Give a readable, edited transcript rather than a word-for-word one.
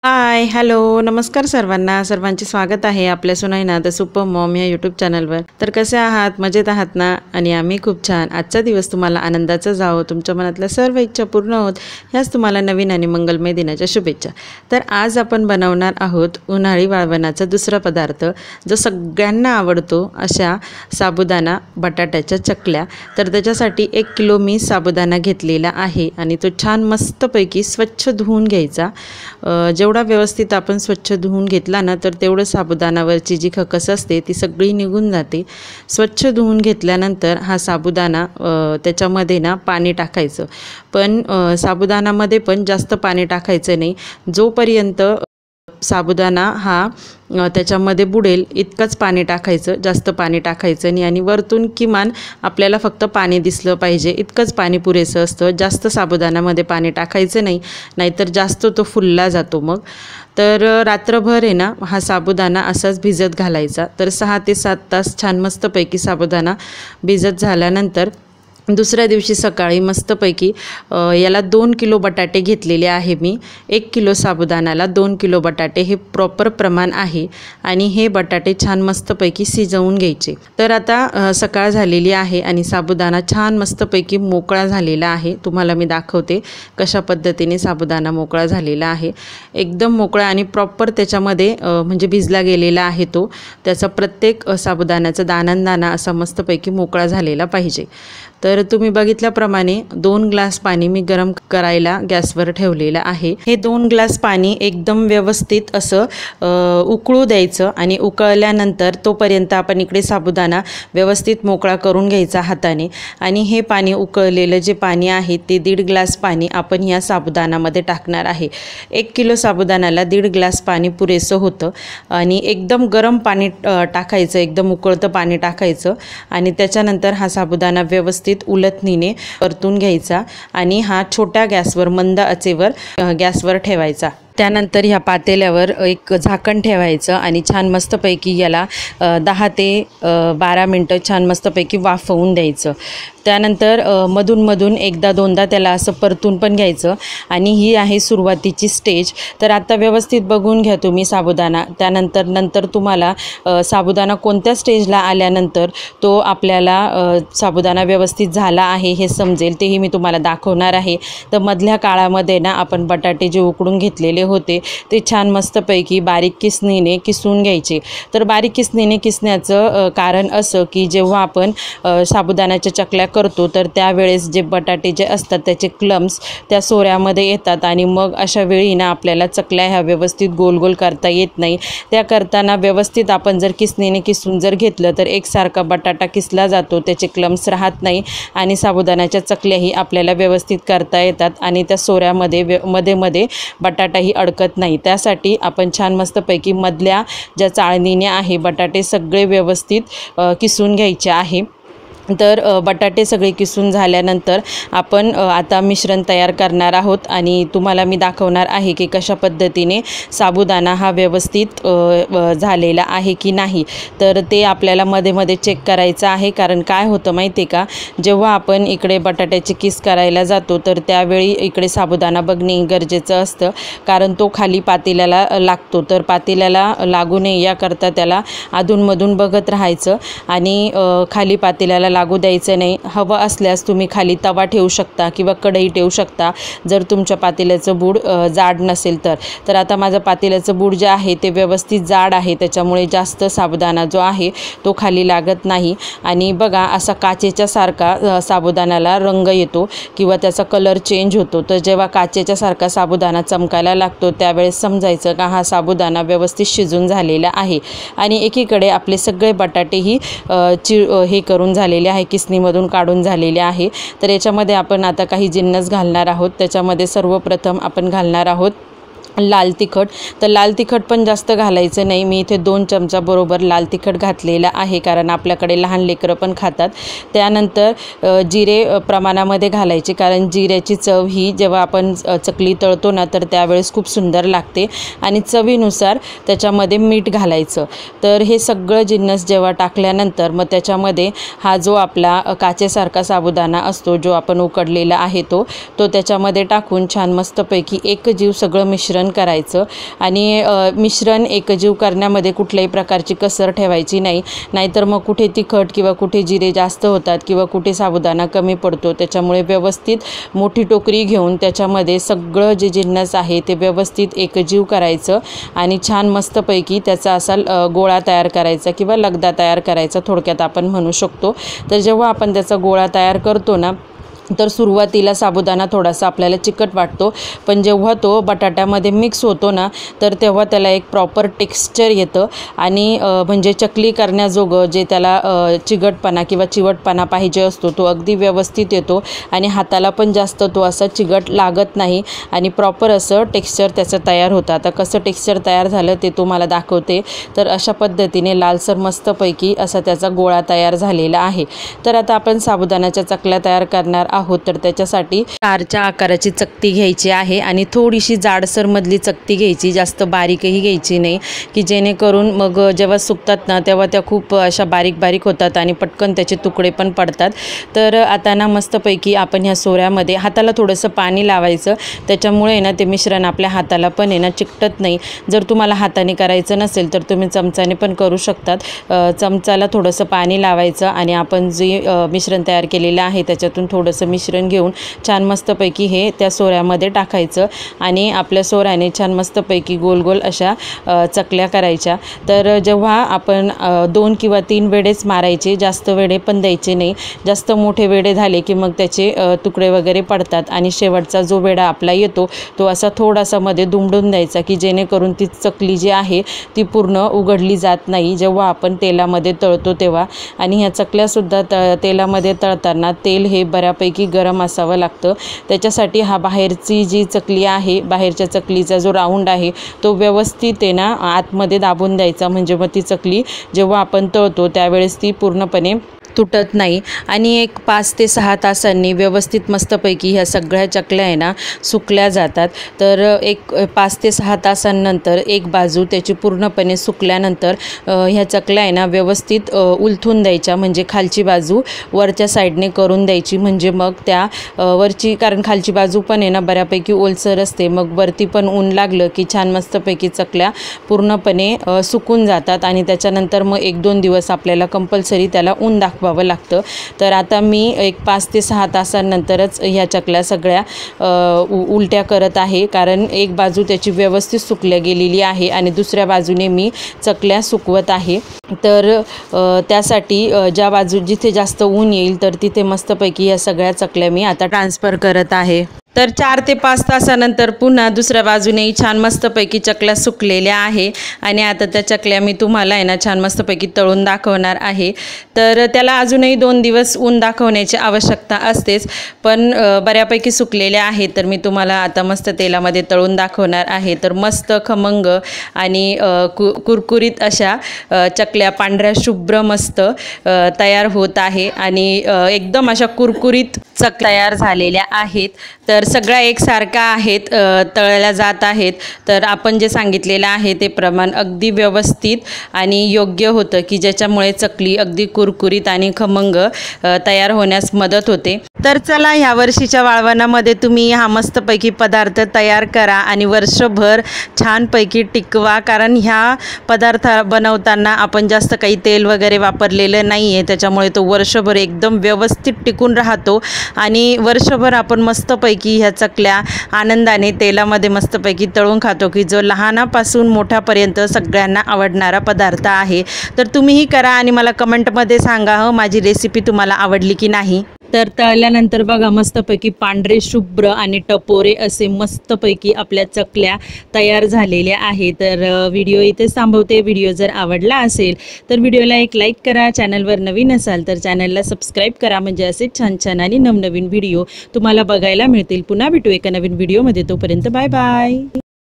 Hi hello नमस्कार सर्वांचे स्वागत आहे आपल्या सुनाईना द सुपर मॉम या यूट्यूब चॅनलवर। तर कसे आहात, मजेत आहात ना? आणि आम्ही खूप छान। आजचा दिवस तुम्हाला आनंदाचा जावो, तुमच्या मनातल्या सर्व इच्छा पूर्ण होत ह्याच तुम्हाला नवीन आणि मंगलमय दिनाच्या शुभेच्छा। तर आज आपण बनवणार आहोत उन्हाळी वाळवणाचा दुसरा पदार्थ जो सगळ्यांना आवडतो, अशा साबुदाणा बटाट्याच्या चकल्या। तर त्याच्यासाठी 1 किलो मी साबुदाणा घेतलेला आहे आणि तो छान मस्तपैकी स्वच्छ धुवून घ्यायचा। जेवढा व्यवस्थित आपण स्वच्छ धुवून घेतला ना तर तेवढं साबुदाणावरची जी खकस असते ती सगळी निघून जाते। स्वच्छ धुवून घेतल्यानंतर हा साबुदाणा त्याच्यामध्ये ना पाणी टाकायचं, पण साबुदाणामध्ये पण जास्त पाणी टाकायचं नाही। जोपर्यंत साबुदाणा हा त्याच्यामध्ये बुडेल इतकंच पाणी टाकायचं, जास्त पाणी टाकायचं नाही। आणि वरतून किमान आपल्याला फक्त पाणी दिसलं पाहिजे इतकंच पाणी पुरेसं असतं। जास्त साबुदाण्यामध्ये पाणी टाकायचं नाही, नाहीतर जास्त तो फुलला जातो मग। तर रात्रभर आहे ना हा साबुदाणा असाच भिजत घालायचा। तर 6 ते 7 तास छान मस्तपैकी साबुदाणा भिजत झाल्यानंतर दुसऱ्या दिवशी सकाळी मस्तपैकी याला 2 किलो बटाटे घेतलेले आहे मी। 1 किलो साबुदाण्याला 2 किलो बटाटे हे प्रॉपर प्रमाण आहे। आणि हे बटाटे छान मस्तपैकी शिजवून घ्यायचे। तर आता सकाळ झालेली आहे आणि साबुदाणा छान मस्तपैकी मोकळा झालेला आहे। तुम्हाला मी दाखवते कशा पद्धतीने साबुदाणा मोकळा झालेला आहे। एकदम मोकळा आणि प्रॉपर त्याच्यामध्ये म्हणजे भिजला गेलेला आहे तो। त्याचा प्रत्येक साबुदाण्याचा दाणा असा मस्तपैकी मोकळा झालेला पाहिजे। तर तुम्ही बघितल्याप्रमाणे 2 ग्लास पाणी मी गरम करायला गॅसवर ठेवलेलं आहे। हे 2 ग्लास पाणी एकदम व्यवस्थित असं उकळू द्यायचं आणि उकळल्यानंतर तोपर्यंत आपण इकडे साबुदाणा व्यवस्थित मोकळा करून घ्यायचा हाताने। आणि हे पाणी उकळलेलं जे पाणी आहे ते 1.5 ग्लास पाणी आपण या साबुदाण्यामध्ये टाकणार आहे। 1 किलो साबुदाण्याला 1.5 ग्लास पाणी पुरेसं होतं। आणि एकदम गरम पाणी टाकायचं, एकदम उकळतं पाणी टाकायचं आणि त्याच्यानंतर हा साबुदाणा व्यवस्थित उलटणीने परतून घ्यायचा आणि हा छोट्या गॅसवर मंद आचेवर गॅसवर ठेवायचा। त्यानंतर ह्या पातेल्यावर एक झाकण ठेवायचं आणि छान मस्तपैकी याला 10 ते 12 मिनटं छान मस्तपैकी वाफवून द्यायचं। त्यानंतर मधून एकदा दोनदा त्याला असं परतून पण घ्यायचं। आणि ही आहे सुरुवातीची स्टेज। तर आता व्यवस्थित बघून घ्या तुम्ही साबुदाणा। त्यानंतर तुम्हाला साबुदाणा कोणत्या स्टेजला आल्यानंतर तो आपल्याला साबुदाणा व्यवस्थित झाला आहे हे समजेल, तेही मी तुम्हाला दाखवणार आहे। तर मधल्या काळामध्ये ना आपण बटाटे जे उकडून घेतलेले होते ते छान मस्तपैकी बारीक किसणीने किसून घ्यायचे। तर बारीक किसणीने किसण्याचं कारण असं की जेव्हा आपण साबुदाण्याच्या चकल्या करतो तर त्यावेळेस जे बटाटे जे असतात त्याचे क्लम्स त्या सोऱ्यामध्ये येतात आणि मग अशा वेळी ना आपल्याला चकल्या ह्या व्यवस्थित गोल गोल करता येत नाही। त्या करताना व्यवस्थित आपण जर किसणीने किसून जर घेतलं तर एकसारखा बटाटा किसला जातो, त्याचे क्लम्स राहत नाही आणि साबुदाण्याच्या चकल्याही आपल्याला व्यवस्थित करता येतात आणि त्या सोऱ्यामध्ये मध्ये बटाटाही अडकत नाही। त्यासाठी आपण छान मस्तपैकी मधल्या ज्या चाळणीने आहे बटाटे सगळे व्यवस्थित किसून घ्यायचे आहे। तर बटाटे सगळे किसून झाल्यानंतर आपण आता मिश्रण तयार करणार आहोत आणि तुम्हाला मी दाखवणार आहे की कशा पद्धतीने साबुदाणा हा व्यवस्थित झालेला आहे की नाही। तर ते आपल्याला मध्ये चेक करायचं आहे, कारण काय होतं माहिती आहे का, जेव्हा आपण इकडे बटाट्याची किस करायला जातो तर त्यावेळी इकडे साबुदाणा बघणे गरजेचं असतं, कारण तो खाली पातेल्याला लागतो। तर पातेल्याला लागू नये याकरता त्याला अधूनमधून बघत राहायचं आणि खाली पातेल्याला लागू द्यायचं नाही। हवं असल्यास तुम्ही खाली तवा ठेवू शकता किंवा कढई ठेवू शकता जर तुमच्या पातेल्याचं बूड जाड नसेल तर आता माझं पातेल्याचं बूड जे आहे ते व्यवस्थित जाड आहे, त्याच्यामुळे जास्त साबुदाणा जो आहे तो खाली लागत नाही। आणि बघा असा काचेच्या सारखा साबुदाण्याला रंग येतो किंवा त्याचा कलर चेंज होतो। तर जेव्हा काचेच्या सारखा साबुदाणा चमकायला लागतो त्यावेळेस समजायचं का हा साबुदाणा व्यवस्थित शिजून झालेला आहे। आणि एकीकडे आपले सगळे बटाटेही हे करून झालेले आहे, किसणीमधून काढून झालेले आहे। तर याच्यामध्ये आपण आता काही जिन्नस घालणार आहोत। त्याच्यामध्ये सर्वप्रथम आपण घालणार आहोत लाल तिखट। तर लाल तिखट पण जास्त घालायचं नाही, मी इथे 2 चमचा बरोबर लाल तिखट घातलेला आहे, कारण आपल्याकडे लहान लेकरं पण खातात। त्यानंतर जिरे प्रमाणामध्ये घालायचे, कारण जिऱ्याची चव ही जेव्हा आपण चकली तळतो ना तर त्यावेळेस खूप सुंदर लागते। आणि चवीनुसार त्याच्यामध्ये मीठ घालायचं। तर हे सगळं जिन्नस जेव्हा टाकल्यानंतर मग त्याच्यामध्ये हा जो आपला काचेसारखा साबुदाणा असतो जो आपण उकडलेला आहे तो त्याच्यामध्ये टाकून छान मस्तपैकी एक जीव सगळं मिश्रण मिश्रण करायचं आणि मिश्रण एकजीव करण्यामध्ये कुठल्याही प्रकारची कसर ठेवायची नाही, नाहीतर मग कुठे तिखट किंवा कुठे जिरे जास्त होतात किंवा कुठे साबुदाणा कमी पडतो। त्याच्यामुळे व्यवस्थित मोठी टोकरी घेऊन त्याच्यामध्ये सगळं जे जिन्नस आहे ते व्यवस्थित एकजीव करायचं आणि छान मस्तपैकी त्याचा असा गोळा तयार करायचा किंवा लगदा तयार करायचा थोडक्यात आपण म्हणू शकतो। तर जेव्हा आपण त्याचा गोळा तयार करतो ना, तर सुरुवातीला साबुदाणा थोडासा आपल्याला चिकट वाटतो, पण जेव्हा तो बटाट्यामध्ये मिक्स होतो ना, तर तेव्हा त्याला एक प्रॉपर टेक्स्चर येतं आणि म्हणजे चकली करण्याजोगं जे त्याला चिकटपणा किंवा चिवटपणा पाहिजे असतो तो अगदी व्यवस्थित येतो आणि हाताला पण जास्त तो असा चिकट लागत नाही आणि प्रॉपर असं टेक्स्चर त्याचं तयार होतं। आता कसं टेक्स्चर तयार झालं ते तुम्हाला दाखवते। तर अशा पद्धतीने लालसर मस्तपैकी असा त्याचा गोळा तयार झालेला आहे। तर आता आपण साबुदाण्याच्या चकल्या तयार करणार आहोत। तर त्याच्यासाठी 4च्या आकाराची चकती घ्यायची आहे आणि थोडीशी जाडसर मधली चकती घ्यायची, जास्त बारीकही घ्यायची नाही, की जेणेकरून मग जेव्हा सुकतात ना तेव्हा त्या खूप अशा बारीक बारीक होतात आणि पटकन त्याचे तुकडे पण पडतात। तर आता ना मस्तपैकी आपण ह्या सोऱ्यामध्ये हाताला थोडंसं पाणी लावायचं, त्याच्यामुळे ना ते मिश्रण आपल्या हाताला पण आहे ना चिकटत नाही। जर तुम्हाला हाताने करायचं नसेल तर तुम्ही चमचाने पण करू शकतात। चमचाला थोडंसं पाणी लावायचं आणि आपण जे मिश्रण तयार केलेलं आहे त्याच्यातून थोडंसं मिश्रण घेऊन छान मस्तपैकी हे त्या सोऱ्यामध्ये टाकायचं आणि आपल्या सोऱ्याने छान मस्तपैकी गोल गोल अशा चकल्या करायच्या। तर जेव्हा आपण 2 किंवा 3 वेळेच मारायचे, जास्त वेळे पण द्यायचे नाही, जास्त मोठे वेळे झाले की मग त्याचे तुकडे वगैरे पडतात आणि शेवटचा जो वेळा आपला येतो तो असा थोडासा मध्ये दुमडून द्यायचा, की जेणेकरून ती चकली जी आहे ती पूर्ण उघडली जात नाही जेव्हा आपण तेलामध्ये तळतो तेव्हा। आणि ह्या चकल्यासुद्धा तेलामध्ये तळताना तेल हे बऱ्यापैकी गरम असावं लागतं। त्याच्यासाठी हा बाहेरची जी चकली आहे, बाहेरच्या चकलीचा जो राऊंड आहे तो व्यवस्थित आहे ना आतमध्ये दाबून द्यायचा, म्हणजे मग ती चकली जेव्हा आपण तळतो त्यावेळेस ती पूर्णपणे तुटत नाही। आणि एक 5 ते 6 तासांनी व्यवस्थित मस्तपैकी ह्या सगळ्या चकल्या आहे ना सुकल्या जातात। तर एक 5 ते 6 तासांनंतर एक बाजू त्याची पूर्णपणे सुकल्यानंतर ह्या चकल्या आहे ना व्यवस्थित उलथून द्यायच्या, म्हणजे खालची बाजू वरच्या साईडने करून द्यायची, म्हणजे मग त्या वरची, कारण खालची बाजू पण आहे ना बऱ्यापैकी ओलसर असते, मग वरती पण ऊन लागलं की छान मस्तपैकी चकल्या पूर्णपणे सुकून जातात आणि त्याच्यानंतर मग 1-2 दिवस आपल्याला कंपल्सरी त्याला ऊन दाखवावं लागतं। तर आता मी एक 5 ते 6 तासांनंतरच ह्या चकल्या सगळ्या उलट्या करत आहे, कारण एक बाजू त्याची व्यवस्थित सुकल्या गेलेली आहे आणि दुसऱ्या बाजूने मी चकल्या सुकवत आहे। तर त्यासाठी ज्या बाजू जिथे जास्त ऊन येईल तर तिथे मस्तपैकी या सगळ्या चकल्या मी आता ट्रान्सफर करत आहे। तर 4 ते 5 तासानंतर पुन्हा दुसऱ्या बाजूनेही छान मस्तपैकी चकल्या सुकलेल्या आहे आणि आता त्या चकल्या मी तुम्हाला आहे ना छान मस्तपैकी तळून दाखवणार आहे। तर त्याला अजूनही 2 दिवस ऊन दाखवण्याची आवश्यकता असतेच, पण बऱ्यापैकी सुकलेल्या आहेत। तर मी तुम्हाला आता मस्त तेलामध्ये तळून दाखवणार आहे। तर मस्त खमंग आणि कुरकुरीत अशा चकल्या पांढऱ्या शुभ्र मस्त तयार होत आहे आणि एकदम अशा कुरकुरीत चकल्या तयार झालेल्या आहेत। तर सगळ्या एकसारख्या आहेत, तळल्या जात आहेत। तर आपण जे सांगितलेलं आहे ते प्रमाण अगदी व्यवस्थित आणि योग्य होतं, की ज्याच्यामुळे चकली अगदी कुरकुरीत आणि खमंग तयार होण्यास मदत होते। तर चला ह्या वर्षीच्या वाळवणामध्ये तुम्ही हा मस्तपैकी पदार्थ तयार करा आणि वर्षभर छानपैकी टिकवा, कारण ह्या पदार्थ बनवताना आपण जास्त काही तेल वगैरे वापरलेलं नाही आहे, त्याच्यामुळे तो वर्षभर एकदम व्यवस्थित टिकून राहतो आणि वर्षभर आपण मस्तपैकी ह्या चकल्या आनंदाने तेलामध्ये मस्तपैकी तळून खातो, की जो लहानापासून मोठ्यापर्यंत सगळ्यांना आवडणारा पदार्थ आहे। तर तुम्हीही करा आणि मला कमेंटमध्ये सांगा माझी रेसिपी तुम्हाला आवडली की नाही। तर तळल्यानंतर बघा मस्तपैकी पांढरे शुभ्र आणि टपोरे असे मस्तपैकी आपल्या चकल्या तयार झालेल्या आहेत। तर व्हिडिओ इथेच थांबवते। व्हिडिओ जर आवडला असेल तर व्हिडिओला एक लाईक करा, चॅनलवर नवीन असाल तर चॅनलला सबस्क्राईब करा, म्हणजे असे छान छान आणि नवनवीन व्हिडिओ तुम्हाला बघायला मिळतील। पुन्हा भेटू एका नवीन व्हिडिओमध्ये, तोपर्यंत बाय बाय।